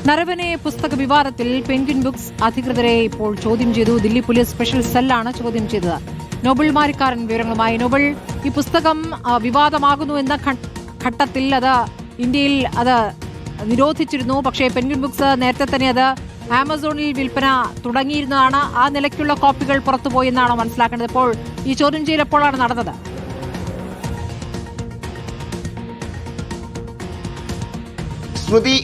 നരവനെ പുസ്തക വിവാദത്തിൽ penguin books അധികൃതരെ ഇപ്പോൾ ചോദ്യം ചെയ്തു. ദില്ലി പോലീസ് സ്പെഷ്യൽ സെല്ലാണ് ചോദ്യം ചെയ്തത്. നോബൽ മാരിക്കാരൻ വിവരങ്ങളുമായി. നോബൽ, ഈ പുസ്തകം വിവാദമാകുന്നു എന്ന ഘട്ടത്തിൽ അത് ഇന്ത്യയിൽ അത് നിരോധിച്ചിരുന്നു. പക്ഷേ പെൻഗ്വിൻ ബുക്സ് നേരത്തെ തന്നെ അത് ആമസോണിൽ വിൽപ്പന തുടങ്ങിയിരുന്നതാണ്. ആ നിലയ്ക്കുള്ള കോപ്പികൾ പുറത്തുപോയി എന്നാണോ മനസ്സിലാക്കേണ്ടത്? ഇപ്പോൾ ഈ ചോദ്യം ചെയ്യൽ എപ്പോഴാണ് നടന്നത്? സ്മൃതി,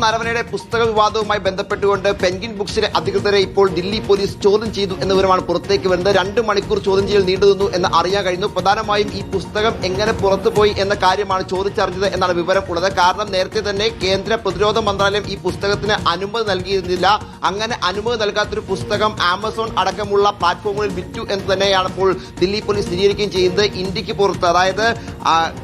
നരവനയുടെ പുസ്തക വിവാദവുമായി ബന്ധപ്പെട്ടുകൊണ്ട് പെൻഗ്വിൻ ബുക്സിലെ അധികൃതരെ ഇപ്പോൾ ദില്ലി പോലീസ് ചോദ്യം ചെയ്തു എന്ന വിവരമാണ് പുറത്തേക്ക് വരുന്നത്. 2 മണിക്കൂർ ചോദ്യം ചെയ്യൽ നീണ്ടുനിന്നു എന്ന് അറിയാൻ കഴിഞ്ഞു. പ്രധാനമായും ഈ പുസ്തകം എങ്ങനെ പുറത്തുപോയി എന്ന കാര്യമാണ് ചോദിച്ചറിഞ്ഞത് എന്നാണ് വിവരം ഉള്ളത്. കാരണം നേരത്തെ തന്നെ കേന്ദ്ര പ്രതിരോധ മന്ത്രാലയം ഈ പുസ്തകത്തിന് അനുമതി നൽകിയിരുന്നില്ല. അങ്ങനെ അനുമതി നൽകാത്തൊരു പുസ്തകം ആമസോൺ അടക്കമുള്ള പ്ലാറ്റ്ഫോമുകളിൽ വിറ്റു എന്ന് തന്നെയാണ് ഇപ്പോൾ ദില്ലി പോലീസ് സ്ഥിരീകരിക്കുകയും ചെയ്യുന്നത്. ഇന്ത്യക്ക് പുറത്ത്, അതായത്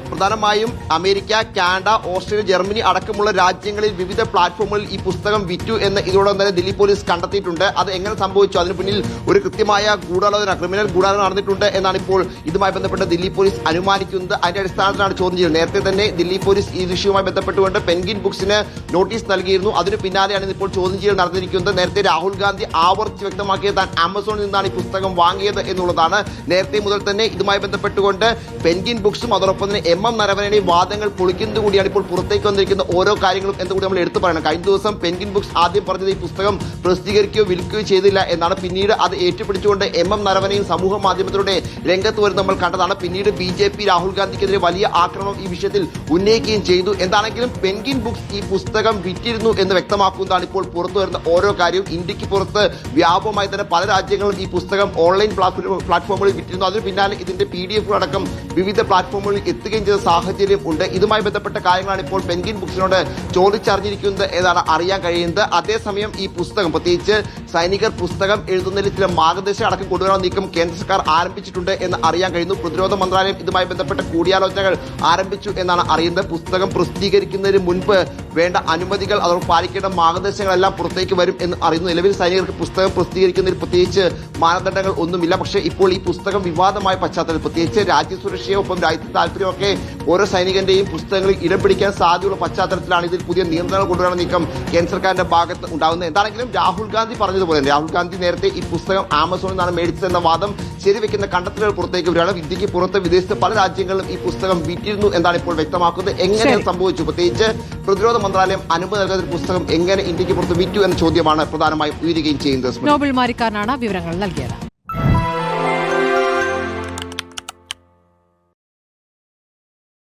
പ്രധാനമായും അമേരിക്ക, കാനഡ, ഓസ്ട്രേലിയ, ജർമ്മനി അടക്കമുള്ള രാജ്യങ്ങളിൽ വിവിധ പ്ലാറ്റ്ഫോമുകളിൽ ഈ പുസ്തകം വിറ്റു എന്ന് ഇതോടൊപ്പം തന്നെ ദില്ലി പോലീസ് കണ്ടെത്തിയിട്ടുണ്ട്. അത് എങ്ങനെ സംഭവിച്ചു? അതിന് പിന്നിൽ ഒരു കൃത്യമായ ഗൂഢാലോചന, ക്രിമിനൽ ഗൂഢാലോചന നടന്നിട്ടുണ്ട് എന്നാണ് ഇപ്പോൾ ഇതുമായി ബന്ധപ്പെട്ട് ദില്ലി പോലീസ് അനുമാനിക്കുന്നത്. അതിന്റെ അടിസ്ഥാനത്തിലാണ് ചോദ്യം ചെയ്യുന്നത്. നേരത്തെ തന്നെ ദില്ലി പോലീസ് ഈ വിഷയവുമായി ബന്ധപ്പെട്ടുകൊണ്ട് പെൻഗ്വിൻ ബുക്സിന് നോട്ടീസ് നൽകിയിരുന്നു. അതിന് പിന്നാലെയാണ് ഇപ്പോൾ ചോദ്യം ചെയ്യൽ നടന്നിരിക്കുന്നത്. നേരത്തെ രാഹുൽ ഗാന്ധി ആവർത്തിച്ച് വ്യക്തമാക്കിയത് താൻ ആമസോണിൽ നിന്നാണ് ഈ പുസ്തകം വാങ്ങിയത് എന്നുള്ളതാണ്. നേരത്തെ മുതൽ തന്നെ ഇതുമായി ബന്ധപ്പെട്ടുകൊണ്ട് പെൻഗ്വിൻ ബുക്സും അതോടൊപ്പം തന്നെ നരവനെയും വാദങ്ങൾ പൊളിക്കുന്നത് കൂടിയാണ് ഇപ്പോൾ പുറത്തേക്ക് വന്നിരിക്കുന്ന ഓരോ കാര്യങ്ങളും എന്നുകൂടി നമ്മൾ എടുത്തു പറയണം. കഴിഞ്ഞ ദിവസം പെൻഗ്വിൻ ബുക്സ് ആദ്യം പറഞ്ഞത് ഈ പുസ്തകം പ്രസിദ്ധീകരിക്കുകയോ വിൽക്കുകയോ ചെയ്തില്ല എന്നാണ്. പിന്നീട് അത് ഏറ്റുപിടിച്ചുകൊണ്ട് നരവനെയും സമൂഹ മാധ്യമത്തിലൂടെ രംഗത്ത് വരുന്ന നമ്മൾ കണ്ടതാണ്. പിന്നീട് BJP രാഹുൽ ഗാന്ധിക്കെതിരെ വലിയ ആക്രമണം ഈ വിഷയത്തിൽ ഉന്നയിക്കുകയും ചെയ്തു. എന്താണെങ്കിലും പെൻഗ്വിൻ ബുക്സ് ഈ പുസ്തകം വിറ്റിരുന്നു എന്ന് വ്യക്തമാക്കുന്നതാണ് ഇപ്പോൾ പുറത്തു വരുന്ന ഓരോ കാര്യവും. ഇന്ത്യക്ക് പുറത്ത് വ്യാപകമായി തന്നെ പല രാജ്യങ്ങളും ഈ പുസ്തകം ഓൺലൈൻ പ്ലാറ്റ്ഫോമുകളിൽ വിറ്റിരുന്നു. അതിന് പിന്നാലെ ഇതിന്റെ PDF അടക്കം വിവിധ പ്ലാറ്റ്ഫോമുകളിൽ എത്തുകയും ചെയ്ത സാഹചര്യം ഉണ്ട്. ഇതുമായി ബന്ധപ്പെട്ട കാര്യങ്ങളാണ് ഇപ്പോൾ പെൻഗ്വിൻ ബുക്സിനോട് ചോദിച്ചറിഞ്ഞിരിക്കുന്നത് എന്നാണ് അറിയാൻ കഴിയുന്നത്. അതേസമയം ഈ പുസ്തകം, പ്രത്യേകിച്ച് സൈനികർ പുസ്തകം എഴുതുന്നതിൽ ചില മാർഗദർശനം അടക്കം കൊണ്ടുവരാൻ നീക്കം കേന്ദ്ര സർക്കാർ ആരംഭിച്ചിട്ടുണ്ട് എന്ന് അറിയാൻ കഴിയുന്നു. പ്രതിരോധ മന്ത്രാലയം ഇതുമായി ബന്ധപ്പെട്ട കൂടിയാലോചനകൾ ആരംഭിച്ചു എന്നാണ് അറിയുന്നത്. പുസ്തകം പ്രസിദ്ധീകരിക്കുന്നതിന് മുൻപ് വേണ്ട അനുമതികൾ, അവർ പാലിക്കേണ്ട മാർഗദർശനങ്ങളെല്ലാം പുറത്തേക്ക് വരും എന്ന് അറിയുന്നു. നിലവിൽ സൈനികർക്ക് പുസ്തകം പ്രസിദ്ധീകരിക്കുന്നതിൽ പ്രത്യേകിച്ച് മാനദണ്ഡങ്ങൾ ഒന്നുമില്ല. പക്ഷേ ഇപ്പോൾ ഈ പുസ്തകം വിവാദമായ പശ്ചാത്തലത്തിൽ, പ്രത്യേകിച്ച് രാജ്യസുരക്ഷയൊപ്പം രാജ്യത്തെ താല്പര്യമൊക്കെ ഓരോ സൈനികന്റെയും പുസ്തകങ്ങളിൽ ഇടം പിടിക്കാൻ സാധ്യതയുള്ള പശ്ചാത്തലത്തിലാണ് ഇതിൽ പുതിയ നിയന്ത്രണങ്ങൾ കൊണ്ടുവരാൻ നീക്കം കേന്ദ്ര സർക്കാരിന്റെ ഭാഗത്ത് ഉണ്ടാകുന്നത്. എന്താണെങ്കിലും രാഹുൽ ഗാന്ധി പറഞ്ഞതുപോലെ, രാഹുൽ ഗാന്ധി നേരത്തെ ഈ പുസ്തകം ആമസോണിൽ നിന്നാണ് മേടിച്ചതെന്ന വാദം ശരിവെക്കുന്ന കണ്ടെത്തലുകൾ പുറത്തേക്ക് വരികയാണ്. ഇന്ത്യക്ക് പുറത്ത് വിദേശത്ത് പല രാജ്യങ്ങളിലും ഈ പുസ്തകം വിറ്റിരുന്നു എന്നാണ് ഇപ്പോൾ വ്യക്തമാക്കുന്നത്. എങ്ങനെ സംഭവിച്ചു? പ്രത്യേകിച്ച് പ്രതിരോധ മന്ത്രാലയം അനുമതി നൽകാത്ത പുസ്തകം എങ്ങനെ ഇന്ത്യക്ക് പുറത്ത് വിറ്റു എന്ന ചോദ്യമാണ് പ്രധാനമായും ഉയരുകയും ചെയ്യുന്നത്. നോബൽ മാരിക്കാരനാണ് വിവരങ്ങൾ നൽകിയത്.